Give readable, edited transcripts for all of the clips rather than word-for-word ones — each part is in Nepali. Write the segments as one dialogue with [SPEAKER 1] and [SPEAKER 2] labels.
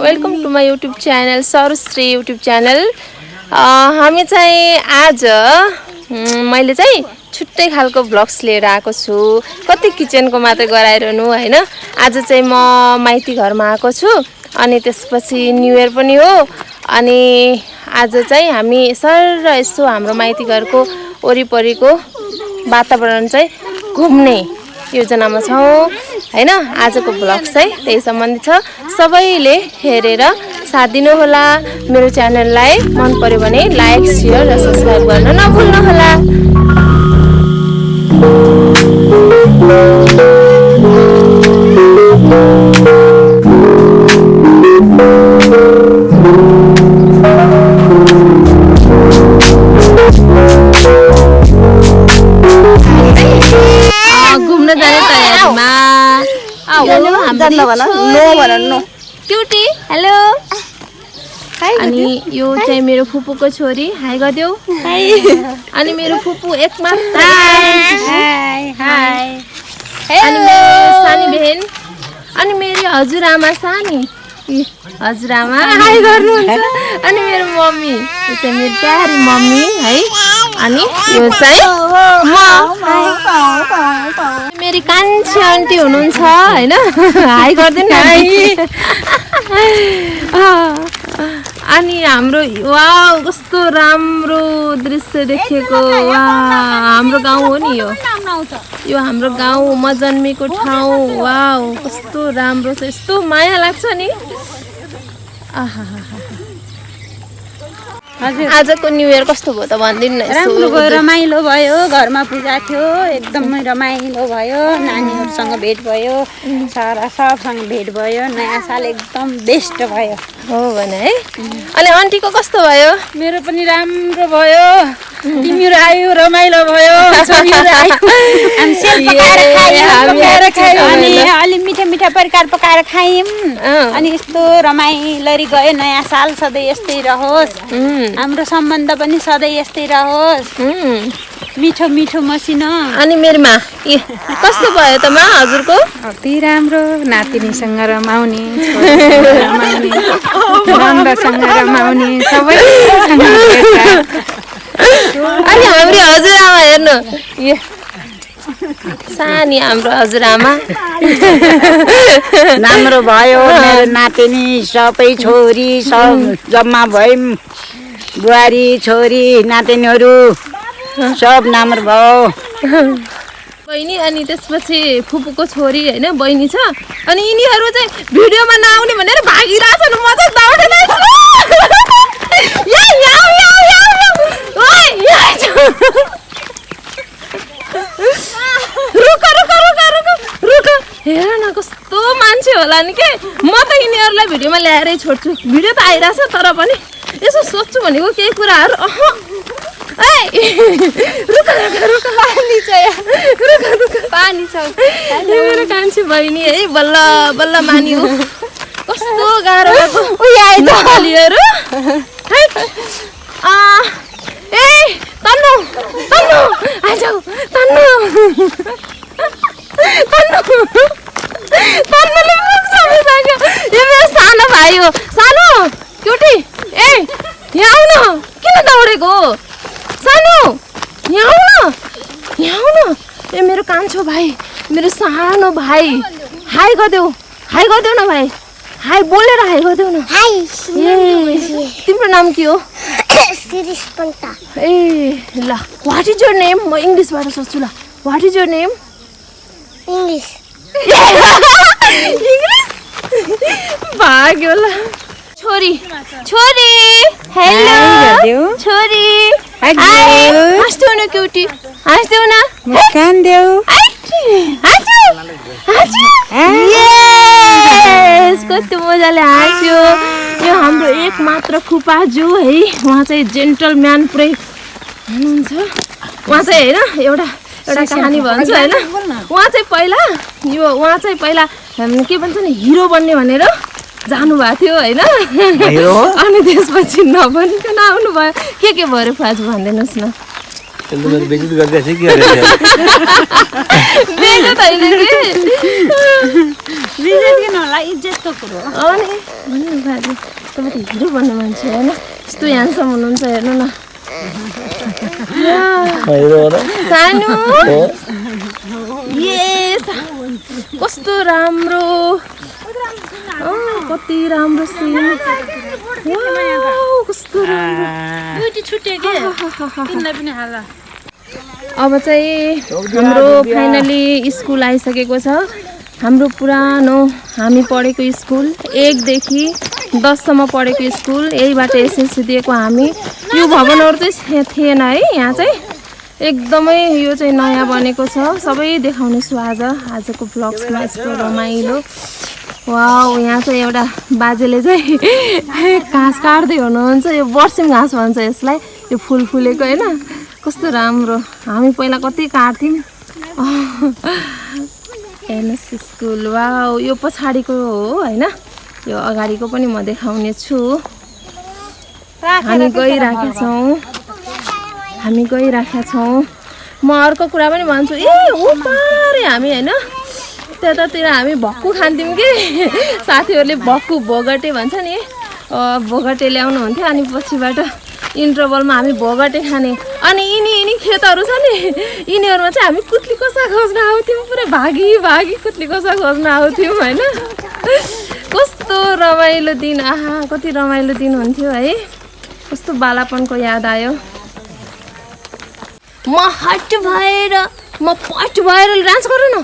[SPEAKER 1] Welcome to my YouTube channel Sarushree YouTube channel. हामी चाहिँ आज मैले चाहिँ छुट्टै खालको भ्लग्स लिएर आएको छु। कति किचनको मात्रै गराइरहनु हैन। आज चाहिँ म माइती घरमा आएको छु अनि त्यसपछि न्यू इयर पनि हो। अनि आज चाहिँ हामी सर यसो हाम्रो माइती घरको वरिपरिको वातावरण चाहिँ घुम्ने योजनामा छौं हैन। आजको भ्लग चाहिँ त्यही सम्बन्धी छ। सबैले हेरेर साथ दिनु होला। मेरो च्यानललाई मन पर्यो भने लाइक, शेयर र सब्स्क्राइब गर्न नभुल्नु होला। घुम्न जाने तयारीमा क्युटी हेलो। अनि यो चाहिँ मेरो फुपूको छोरी, हाई गरिदेऊ। अनि मेरो फुपू एकमात्र, अनि मेरो सानी बहन, अनि मेरो हजुरआमा सानी हजुरआमा हाई गर्नुहुन्छ। अनि मेरो मम्मी, यो चाहिँ मेरो प्यारी मम्मी है। अनि यो चाहिँ मेरी कान्छी आन्टी हुनुहुन्छ हैन। हाई गर्दिनु न। अनि हाम्रो वाउ कस्तो राम्रो दृश्य देखेको। हाम्रो गाउँ हो नि यो हाम्रो गाउँ, म जन्मेको ठाउँ। वाउ कस्तो राम्रो छ, यस्तो माया लाग्छ नि। आजको न्यू इयर कस्तो भयो त भनिदिनु न।
[SPEAKER 2] राम्रो भयो, रमाइलो भयो। घरमा पूजा थियो, एकदमै रमाइलो भयो। नानीहरूसँग भेट भयो, सारा सबसँग भेट भयो। नयाँ साल एकदम बेस्ट भयो
[SPEAKER 1] हो भने है। अनि आन्टीको कस्तो भयो?
[SPEAKER 2] मेरो पनि राम्रो भयो। तिमीहरू आयो, रमाइलो भयो। अनि अलि मिठा मिठा परिकार पकाएर खायौँ। अनि यस्तो रमाइलो गयो। नयाँ साल सधैँ यस्तै रहोस्। हाम्रो सम्बन्ध पनि सधैँ यस्तै रहोस्, मिठो मिठो मसिनो।
[SPEAKER 1] अनि मेरोमा कस्तो भयो त मा हजुरको?
[SPEAKER 2] अति राम्रो। नातिनीसँग रमाउने, नन्दसँग रमाउने, सबैसँग।
[SPEAKER 1] अनि हाम्रो हजुरआमा हेर्नु, सानी हाम्रो हजुरआमा
[SPEAKER 2] राम्रो भयो। मेरो नातिनी सबै छोरी सब जम्मा भयौँ। बुहारी छोरी नातिनीहरू सब राम्रो भयो।
[SPEAKER 1] बहिनी अनि त्यसपछि फुपूको छोरी हैन बहिनी छ। अनि यिनीहरू चाहिँ भिडियोमा नआउने भनेर भागिरहेछन्। म चाहिँ दौडेर हेर न कस्तो मान्छे होला नि के। म त यिनीहरूलाई भिडियोमा ल्याएरै छोड्छु। भिडियो त आइरहेछ तर पनि यसो सोच्छु भनेको केही कुराहरू। पानी छ मेरो कान्छी बहिनी है। बल्ल बल्ल मानी हो। कस्तो गाह्रो लिएर तन्नु तन्नु आइजाऊ तन्नु तन्नुले मुख समेटाक्यो। यो मेरो सानो भाइ हो। सानो क्युटी यहाँ आउन। किन दौडेको सानो? यहाँ आउन। ए मेरो कान्छो भाइ, मेरो सानो भाइ। हाई गरिदेऊ, हाई गरिदेऊ न भाइ। हाई बोलेर हाई गरिदेऊ न। तिम्रो नाम के हो? ए ल, व्हाट इज योर नेम? म इङ्ग्लिसबाट सोच्छु ल। What is your name?
[SPEAKER 3] English
[SPEAKER 1] भाग्यो ल। छोरी छोरी हेलो छोरी। हाँस्देऊ न क्युटी, हाँस्देऊ न।
[SPEAKER 2] मुस्कान देऊ।
[SPEAKER 1] कस्तो मजाले हाँस्यो। यो हाम्रो एकमात्र फुपाजु है। उहाँ चाहिँ जेन्टलम्यान पुरै हुनुहुन्छ। उहाँ चाहिँ हैन एउटा कहानी भन्छु हैन। उहाँ चाहिँ पहिला के भन्छ नि हिरो बन्ने भनेर जानुभएको थियो हैन। अनि त्यसपछि नबनिकन आउनुभयो। के भयो फाजु भनिदिनुहोस् न।
[SPEAKER 4] त्यसले मैले बेइज्जत गरिदिएछ के गरेछ
[SPEAKER 1] बेइज्जत होइन के
[SPEAKER 2] बेइज्जत किन होला इज्जतको कुरो
[SPEAKER 1] अनि भन्नु बाजे तपाईँ त हिरो भन्ने मान्छे होइन यस्तो ह्यान्डसम हुनुहुन्छ हेर्नु न सानो कस्तो राम्रो कति राम्रो सिन कस्तो राम्रो
[SPEAKER 2] छुट्यो के तिमीलाई पनि हाल
[SPEAKER 1] अब चाहिँ हाम्रो फाइनली स्कुल आइसकेको छ हाम्रो पुरानो हामी पढेको स्कुल 1 देखि 10 सम्म पढेको स्कुल यहीबाट एसएलसी दिएको हामी यो भवनहरु चाहिँ थिएन है यहाँ चाहिँ एकदमै यो चाहिँ नयाँ बनेको छ सबै देखाउने छु आजको ब्लग्समा यस्तो रमाइलो वाउ यहाँ चाहिँ एउटा बाजेले चाहिँ घाँस काट्दै हुनुहुन्छ यो बर्सिम घाँस भन्छ यसलाई यो फुल फुलेको हैन कस्तो राम्रो हामी पहिला कति काट्थ्यौं एनएस स्कुल वाउ यो पछाडीको हो हैन यो अगाडिको पनि म देखाउने छु हामी गइराखेका छौं म अर्को कुरा पनि भन्छु ए उपारे हामी हैन त्यतातिर हामी भक्कु खान्थ्यौं कि साथीहरुले भक्कु भोगटे भन्छ नि भोगटे ल्याउनु हुन्थ्यो अनि पछिबाट इन्टरभलमा हामी भोगटे खाने अनि यिनी खेतहरु छ नि यिनीहरुमा चाहिँ हामी कुत्ली कोसा खोज्न आउँथ्यौं पुरै भागी कुत्ली कोसा खोज्न आउँथ्यौं हैन कस्तो रमाइलो दिन आहा कति रमाइलो दिन हुन्थ्यो है कस्तो बालापनको याद आयो म हट भएर म पट भएर डान्स गरौ न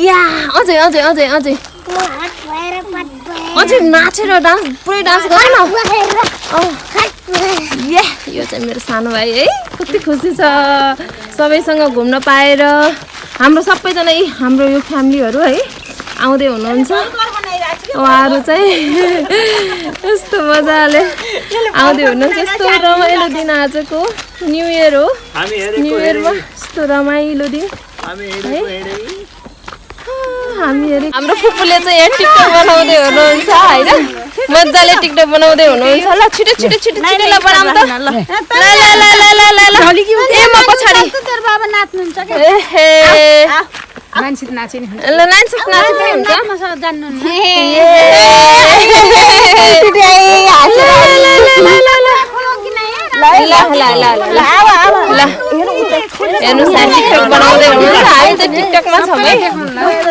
[SPEAKER 1] या अझै नाचेर डान्स पुरै डान्स गर न या यो चाहिँ मेरो सानो भाइ है कति खुसी छ सबैसँग घुम्न पाएर हाम्रो सबैजना हाम्रो यो फ्यामिलीहरु है आउँदै हुनुहुन्छ उहाँहरु चाहिँ यस्तो मजाले आउँदै हुनुहुन्छ यस्तो रमाइलो दिन आजको न्यू इयर हो न्यू इयरमा यस्तो रमाइलो दिन हाम्रो फुपूले चाहिँ यहाँ टिकटक बनाउँदै हुनुहुन्छ हैन मजाले टिकटक बनाउँदै हुनुहुन्छ ल छिटो ल बनाऊ त ल ए म पछाडी
[SPEAKER 2] तेरो बाबा नाच्नुहुन्छ के मान्छे नाच्ने
[SPEAKER 1] ल नाच्ने हुन्छ
[SPEAKER 2] मसँग जान्नु न
[SPEAKER 1] हेर्नु सानो टिकटक बनाउँदै हुनुहुन्छ हामी चाहिँ टिकटकमा छौँ है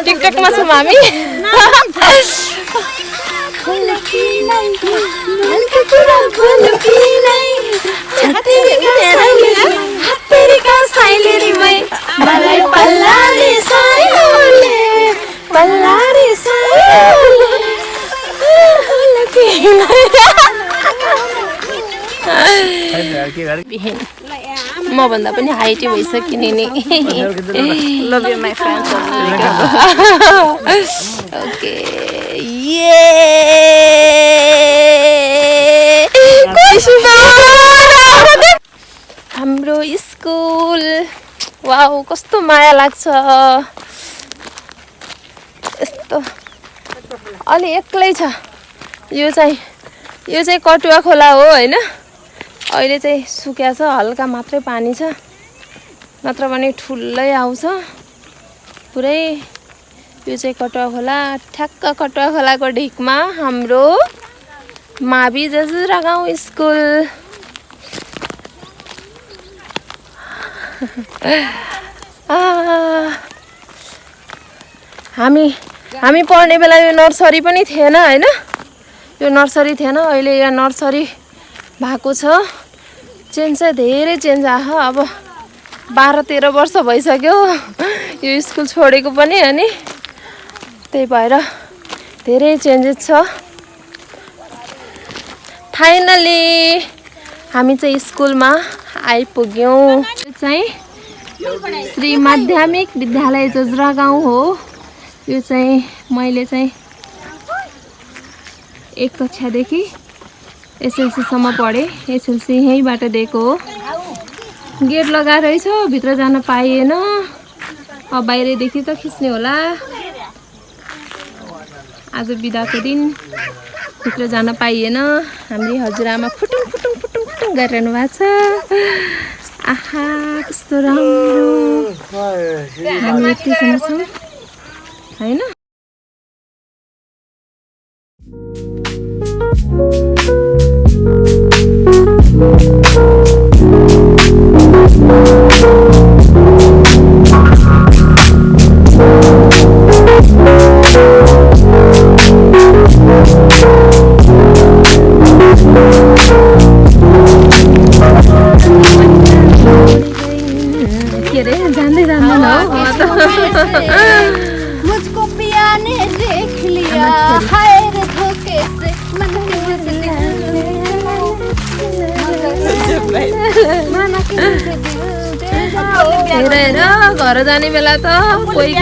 [SPEAKER 1] टिकटकमा छौँ हामी म भन्दा पनि हाइट भइसकिने नि
[SPEAKER 2] love you my friends
[SPEAKER 1] okay हाम्रो स्कुल वाउ कस्तो माया लाग्छ यस्तो अलि एक्लै छ यो चाहिँ कटुवा खोला हो हैन अहिले चाहिँ सुक्या छ हल्का मात्रै पानी छ नत्र भने ठुलै आउँछ पुरै यो चाहिँ कटुवा खोला ठ्याक्क कटुवा खोलाको ढिकमा हाम्रो मावि जजुरा गाउँ स्कुल हामी पढ्ने बेला यो नर्सरी पनि थिएन हैन यो नर्सरी थिएन अहिले यहाँ नर्सरी भएको छ चेन्ज चाहिँ धेरै चेन्ज आयो अब 12-13 वर्ष भइसक्यो यो स्कुल छोडेको पनि अनि त्यही भएर धेरै चेन्जेस छ फाइनली हामी चाहिँ स्कुलमा आइपुग्यौं यो चाहिँ श्री माध्यमिक विद्यालय जजुरा गाउँ हो यो चाहिँ मैले चाहिँ 1 कक्षादेखि एसएलसी सम्म पढे एसएलसी यहीँबाट दिएको हो गेट लगाएर रहेछ भित्र जान पाइएन अब बाहिरदेखि त खिच्ने होला आज बिदाको दिन भित्र जान पाइएन हामी हजुरआमा फुटुङ गरिरहनु भएको छ। आहा कस्तो राम्रो हामी यतिसम्म छौँ होइन।
[SPEAKER 3] मुझको पिया ने देख लिया हाय रे धोखे से मन के मुझे
[SPEAKER 1] हेरेर घर जाने बेला त कोही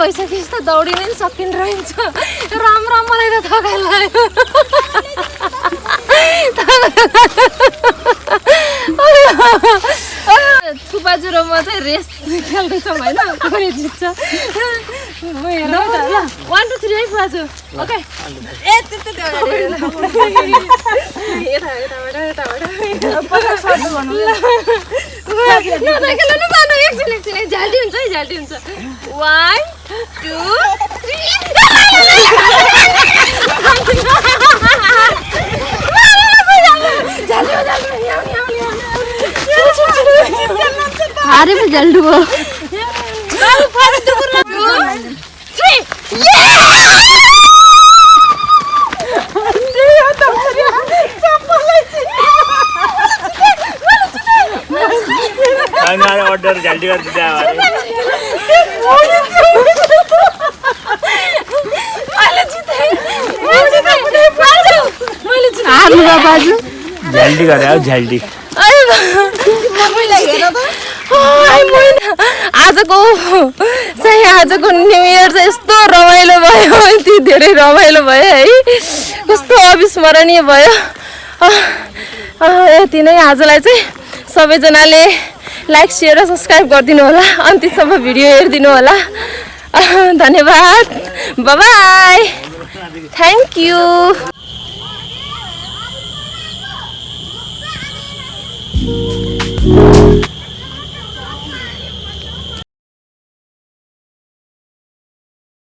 [SPEAKER 1] भइसकेपछि त दौडिनै सकिन रहन्छ। राम मलाई त थकाइ लाग्यो। थुपाजु र म चाहिँ रेस खेल्दैछौँ होइन, कसले जित्छ। म हेरौँ त ल 1 2 3 है फुवाजु। ओके ए झ्याल्टी हुन्छ है, झ्याल्टी हुन्छ। 1 2 अरे मैं जल्द वो
[SPEAKER 4] ऑर्डर जल्दी कर दीजिए जल्दी कर जल्दी
[SPEAKER 1] आजको न्यू इयर चाहिँ यस्तो रमाइलो भयो, यति धेरै रमाइलो भयो है, कस्तो अविस्मरणीय भयो। यति नै आजलाई चाहिँ सबैजनाले लाइक शेयर र सब्सक्राइब गरिदिनु होला, अन्तिमसम्म भिडियो हेरिदिनु होला। धन्यवाद, बाइ बाइ, थ्याङ्क यू।